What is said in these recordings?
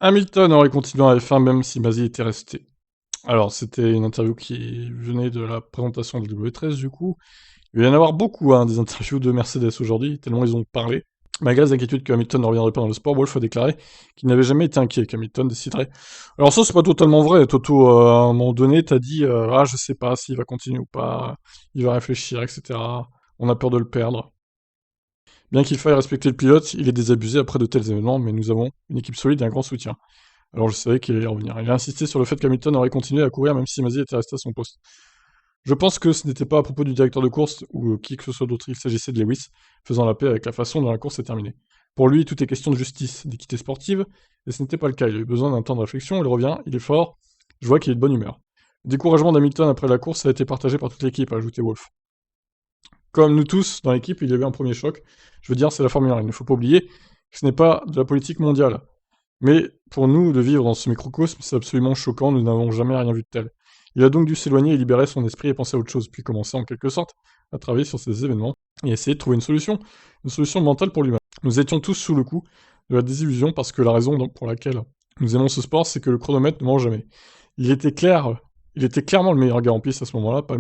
Hamilton aurait continué en F1 même si Masi était resté. Alors, c'était une interview qui venait de la présentation de W13 du coup. Il va y en avoir beaucoup, hein, des interviews de Mercedes aujourd'hui, tellement ils ont parlé. Malgré les inquiétudes que Hamilton ne reviendrait pas dans le sport, Wolff a déclaré qu'il n'avait jamais été inquiet qu'Hamilton déciderait. Alors ça, c'est pas totalement vrai. Toto, à un moment donné, t'as dit ah, je sais pas s'il va continuer ou pas, il va réfléchir, etc. On a peur de le perdre. Bien qu'il faille respecter le pilote, il est désabusé après de tels événements, mais nous avons une équipe solide et un grand soutien. Alors je savais qu'il allait y revenir. Il a insisté sur le fait qu'Hamilton aurait continué à courir même si Masi était resté à son poste. Je pense que ce n'était pas à propos du directeur de course ou qui que ce soit d'autre, il s'agissait de Lewis, faisant la paix avec la façon dont la course s'est terminée. Pour lui, tout est question de justice, d'équité sportive, et ce n'était pas le cas. Il a eu besoin d'un temps de réflexion, il revient, il est fort, je vois qu'il est de bonne humeur. Le découragement d'Hamilton après la course a été partagé par toute l'équipe, a ajouté Wolff. Comme nous tous, dans l'équipe, il y a eu un premier choc. Je veux dire, c'est la Formule 1. Il ne faut pas oublier que ce n'est pas de la politique mondiale. Mais pour nous, de vivre dans ce microcosme, c'est absolument choquant, nous n'avons jamais rien vu de tel. Il a donc dû s'éloigner et libérer son esprit et penser à autre chose, puis commencer en quelque sorte à travailler sur ces événements et essayer de trouver une solution mentale pour lui-même. Nous étions tous sous le coup de la désillusion parce que la raison pour laquelle nous aimons ce sport, c'est que le chronomètre ne ment jamais. Il était clair, il était clairement le meilleur gars en piste à ce moment-là, pas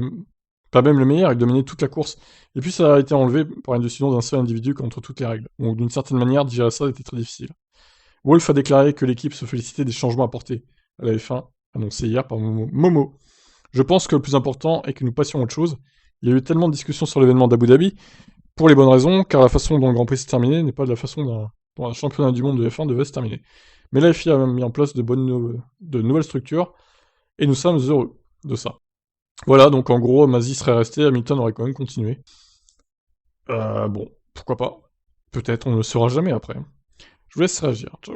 même le meilleur, il dominait toute la course. Et puis ça a été enlevé par une décision d'un seul individu contre toutes les règles. Donc d'une certaine manière, digérer ça était très difficile. Wolff a déclaré que l'équipe se félicitait des changements apportés à la F1, annoncé hier par Momo. Je pense que le plus important est que nous passions à autre chose. Il y a eu tellement de discussions sur l'événement d'Abu Dhabi, pour les bonnes raisons, car la façon dont le Grand Prix s'est terminé n'est pas de la façon dont un championnat du monde de F1 devait se terminer. Mais la FIA a mis en place de nouvelles structures, et nous sommes heureux de ça. Voilà, donc en gros, Masi serait resté, Hamilton aurait quand même continué. Bon, pourquoi pas. Peut-être, on ne le saura jamais après. Je vous laisse réagir. Ciao.